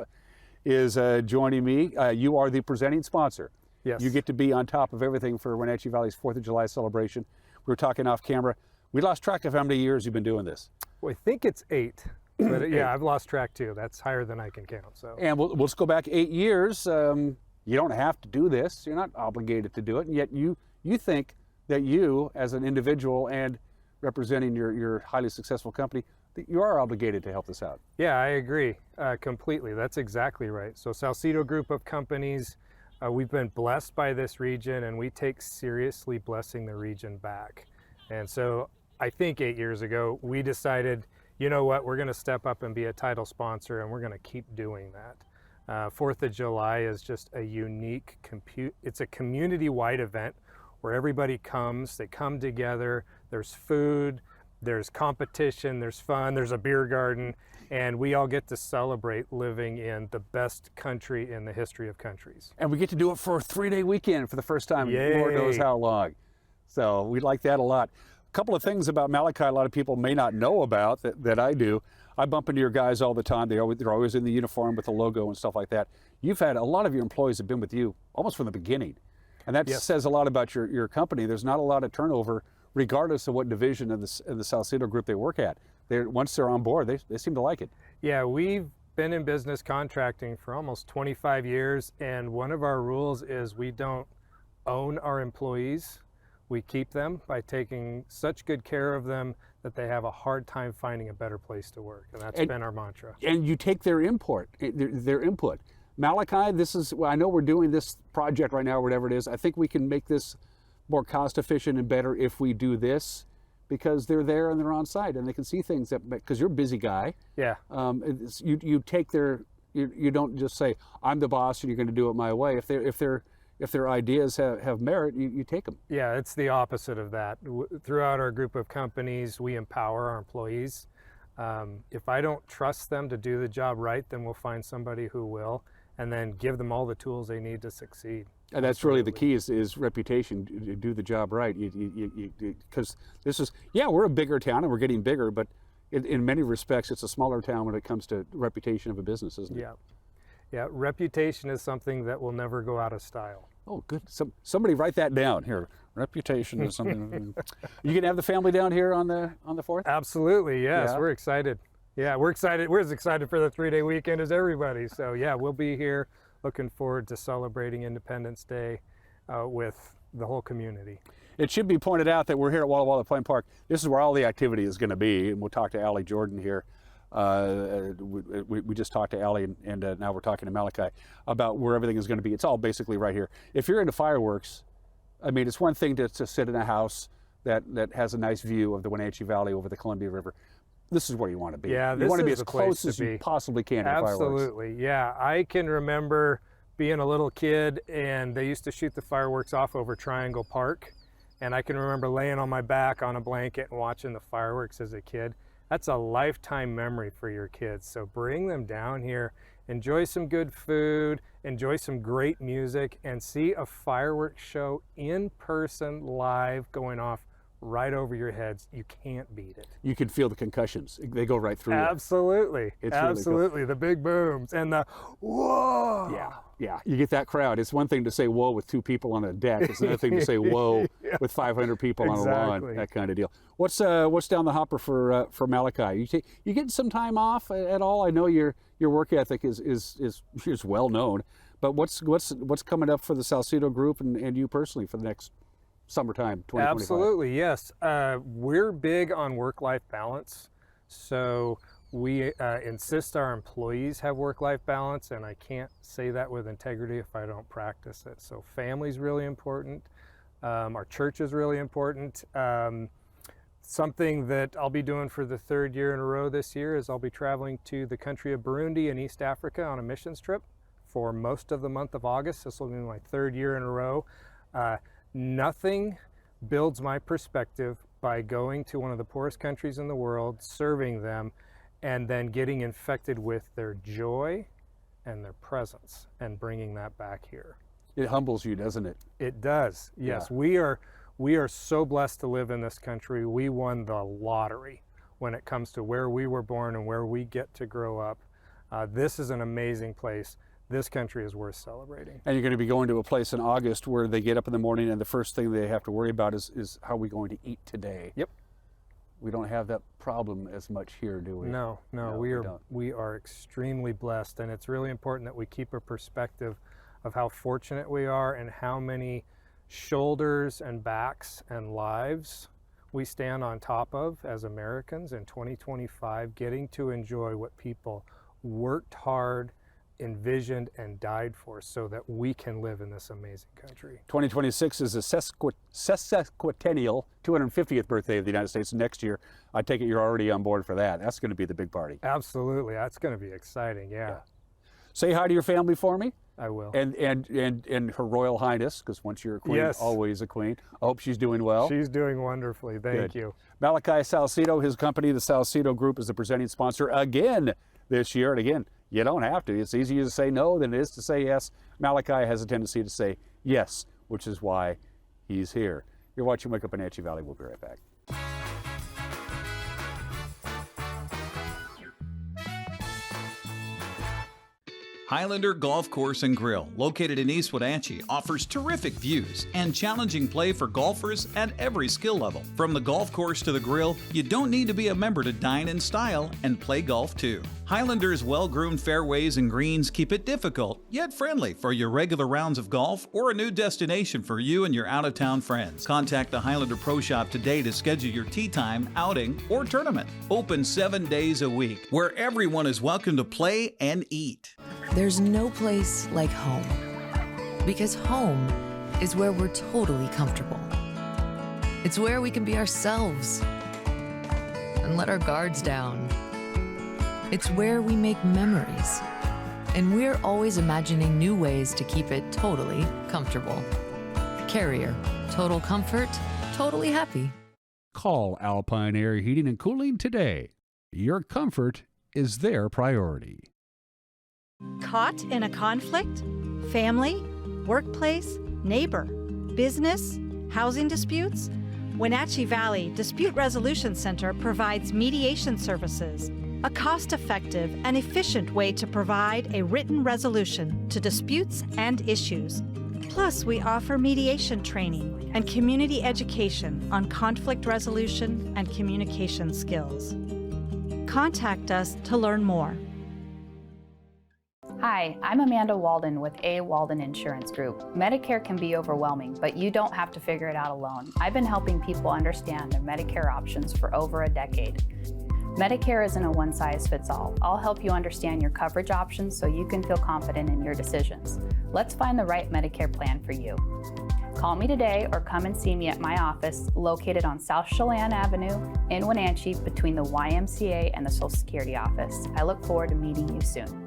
is joining me. You are the presenting sponsor. Yes. You get to be on top of everything for Wenatchee Valley's 4th of July celebration. We were talking off camera. We lost track of how many years you've been doing this. Well, I think it's 8. But yeah, I've lost track too. That's higher than I can count. So. And we'll just go back 8 years. You don't have to do this. You're not obligated to do it. And yet you think that you, as an individual and representing your highly successful company, that you are obligated to help this out. Yeah, I agree completely. That's exactly right. So Salcedo Group of Companies, we've been blessed by this region, and we take seriously blessing the region back. And so I think 8 years ago, we decided, you know what, we're going to step up and be a title sponsor, and we're going to keep doing that. 4th of July is just a unique, it's a community-wide event where everybody comes, they come together, there's food, there's competition, there's fun, there's a beer garden, and we all get to celebrate living in the best country in the history of countries. And we get to do it for a 3-day weekend for the first time. Yay. Lord knows how long. So we like that a lot. A couple of things about Malachi a lot of people may not know about that I do. I bump into your guys all the time. They're always in the uniform with the logo and stuff like that. You've had a lot of your employees have been with you almost from the beginning. And that says a lot about your company. There's not a lot of turnover regardless of what division of the Salcedo Group they work at. Once they're on board, they seem to like it. Yeah, we've been in business contracting for almost 25 years, and one of our rules is we don't own our employees. We keep them by taking such good care of them that they have a hard time finding a better place to work, and that's been our mantra. And you take their input. Malachi, I know we're doing this project right now, or whatever it is. I think we can make this more cost efficient and better if we do this, because they're there and they're on site and they can see things because you're a busy guy. Yeah. You take you don't just say, I'm the boss and you're going to do it my way. If their ideas have merit, you take them. Yeah, it's the opposite of that. Throughout our group of companies, we empower our employees. If I don't trust them to do the job right, then we'll find somebody who will, and then give them all the tools they need to succeed. And that's really the key is reputation. Do the job right. Because we're a bigger town and we're getting bigger, but in many respects, it's a smaller town when it comes to reputation of a business, isn't it? Yeah. Yeah, reputation is something that will never go out of style. Oh, good. Somebody write that down here. Reputation is something. You gonna have the family down here on the 4th? Absolutely, yes. Yeah. We're excited. Yeah, we're excited. We're as excited for the 3-day weekend as everybody. So yeah, we'll be here. Looking forward to celebrating Independence Day with the whole community. It should be pointed out that we're here at Walla Walla Plain Park. This is where all the activity is going to be, and we'll talk to Allie Jordan here. We just talked to Allie, and now we're talking to Malachi about where everything is going to be. It's all basically right here. If you're into fireworks, I mean, it's one thing to sit in a house that has a nice view of the Wenatchee Valley over the Columbia River. This is where you want to be. Yeah, you want to be as the close as you possibly can to fireworks. Absolutely, yeah. I can remember being a little kid, and they used to shoot the fireworks off over Triangle Park, and I can remember laying on my back on a blanket and watching the fireworks as a kid. That's a lifetime memory for your kids. So bring them down here, enjoy some good food, enjoy some great music, and see a fireworks show in person, live, going off right over your heads. You can't beat it. You can feel the concussions. They go right through Absolutely. you. Absolutely. Really the big booms and the whoa. Yeah. You get that crowd. It's one thing to say whoa with 2 people on a deck. It's another thing to say whoa with 500 people on a lawn. That kind of deal. What's down the hopper for Malachi? You getting some time off at all? I know your work ethic is well known, but what's coming up for the Salcedo Group and you personally for the next summertime 2025? Absolutely, yes. We're big on work-life balance, so we insist our employees have work-life balance, and I can't say that with integrity if I don't practice it. So family's really important. Our church is really important. Something that I'll be doing for the 3rd year in a row this year is I'll be traveling to the country of Burundi in East Africa on a missions trip for most of the month of August. This will be my 3rd year in a row. Nothing builds my perspective by going to one of the poorest countries in the world, serving them, and then getting infected with their joy and their presence and bringing that back here. It humbles you, doesn't it? It does, yes. Yeah. We are so blessed to live in this country. We won the lottery when it comes to where we were born and where we get to grow up. This is an amazing place. this country is worth celebrating. And you're going to be going to a place in August where they get up in the morning and the first thing they have to worry about is how are we going to eat today? Yep. We don't have that problem as much here, do we? No, we are extremely blessed, and it's really important that we keep a perspective of how fortunate we are and how many shoulders and backs and lives we stand on top of as Americans in 2025, getting to enjoy what people worked hard, envisioned, and died for so that we can live in this amazing country. 2026 is a sesquicentennial 250th birthday of the United States next year. I take it you're already on board for that. That's going to be the big party. Absolutely. That's going to be exciting, yeah. Say hi to your family for me. I will. And Her Royal Highness, because once you're a queen, yes, always a queen. I hope she's doing well. She's doing wonderfully. Thank you. Malachi Salcedo, his company, the Salcedo Group, is the presenting sponsor again this year. And again, you don't have to. It's easier to say no than it is to say yes. Malachi has a tendency to say yes, which is why he's here. You're watching Wake Up Wenatchee Valley. We'll be right back. Highlander Golf Course and Grill, located in East Wenatchee, offers terrific views and challenging play for golfers at every skill level. From the golf course to the grill, you don't need to be a member to dine in style and play golf too. Highlander's well-groomed fairways and greens keep it difficult, yet friendly for your regular rounds of golf or a new destination for you and your out-of-town friends. Contact the Highlander Pro Shop today to schedule your tee time, outing, or tournament. Open 7 days a week, where everyone is welcome to play and eat. There's no place like home, because home is where we're totally comfortable. It's where we can be ourselves and let our guards down. It's where we make memories, and we're always imagining new ways to keep it totally comfortable. Carrier, total comfort, totally happy. Call Alpine Air Heating and Cooling today. Your comfort is their priority. Caught in a conflict? Family, workplace, neighbor, business, housing disputes? Wenatchee Valley Dispute Resolution Center provides mediation services, a cost-effective and efficient way to provide a written resolution to disputes and issues. Plus, we offer mediation training and community education on conflict resolution and communication skills. Contact us to learn more. Hi, I'm Amanda Walden with A. Walden Insurance Group. Medicare can be overwhelming, but you don't have to figure it out alone. I've been helping people understand their Medicare options for over a decade. Medicare isn't a one-size-fits-all. I'll help you understand your coverage options so you can feel confident in your decisions. Let's find the right Medicare plan for you. Call me today or come and see me at my office located on South Chelan Avenue in Wenatchee between the YMCA and the Social Security office. I look forward to meeting you soon.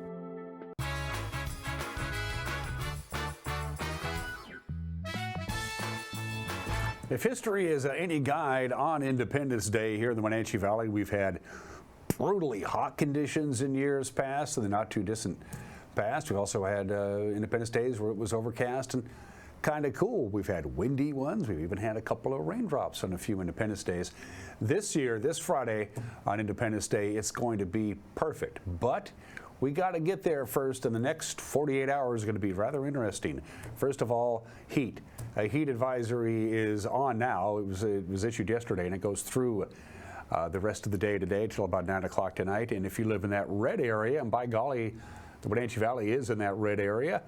If history is any guide on Independence Day here in the Wenatchee Valley, we've had brutally hot conditions in years past, in the not too distant past. We've also had Independence Days where it was overcast and kind of cool. We've had windy ones. We've even had a couple of raindrops on a few Independence Days. This year, this Friday on Independence Day, it's going to be perfect. But we got to get there first, and the next 48 hours is going to be rather interesting. First of all, heat. A heat advisory is on now. It was issued yesterday, and it goes through the rest of the day today till about 9 o'clock tonight. And if you live in that red area, and by golly, the Wenatchee Valley is in that red area,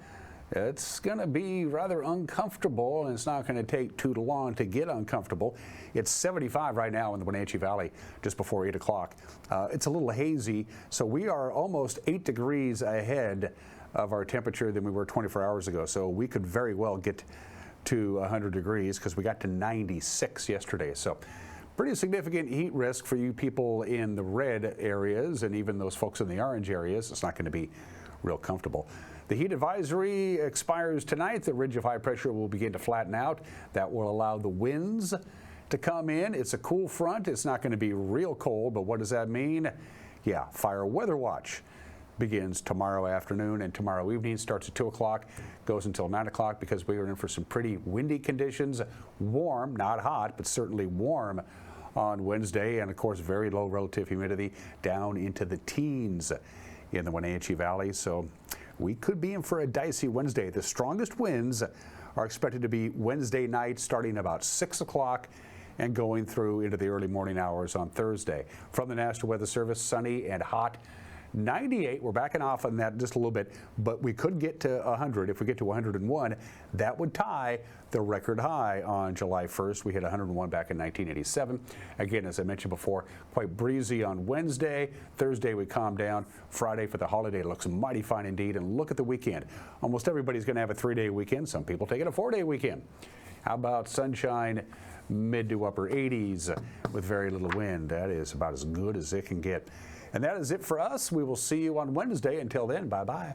it's going to be rather uncomfortable, and it's not going to take too long to get uncomfortable. It's 75 right now in the Wenatchee Valley, just before 8 o'clock. It's a little hazy, so we are almost 8 degrees ahead of our temperature than we were 24 hours ago. So we could very well get to 100 degrees because we got to 96 yesterday. So pretty significant heat risk for you people in the red areas, and even those folks in the orange areas. It's not going to be real comfortable. The heat advisory expires tonight. The ridge of high pressure will begin to flatten out. That will allow the winds to come in. It's a cool front. It's not going to be real cold, but what does that mean? Yeah, fire weather watch begins tomorrow afternoon, and tomorrow evening starts at 2 o'clock, goes until 9 o'clock, because we are in for some pretty windy conditions. Warm, not hot, but certainly warm on Wednesday, and of course very low relative humidity down into the teens in the Wenatchee Valley. So we could be in for a dicey Wednesday. The strongest winds are expected to be Wednesday night starting about 6 o'clock and going through into the early morning hours on Thursday. From the National Weather Service, sunny and hot. 98, we're backing off on that just a little bit, but we could get to 100. If we get to 101, that would tie the record high on July 1st. We hit 101 back in 1987. Again, as I mentioned before, quite breezy on Wednesday. Thursday, we calm down. Friday for the holiday looks mighty fine indeed. And look at the weekend. Almost everybody's going to have a 3-day weekend. Some people take it a 4-day weekend. How about sunshine, mid to upper 80s with very little wind? That is about as good as it can get. And that is it for us. We will see you on Wednesday. Until then, bye-bye.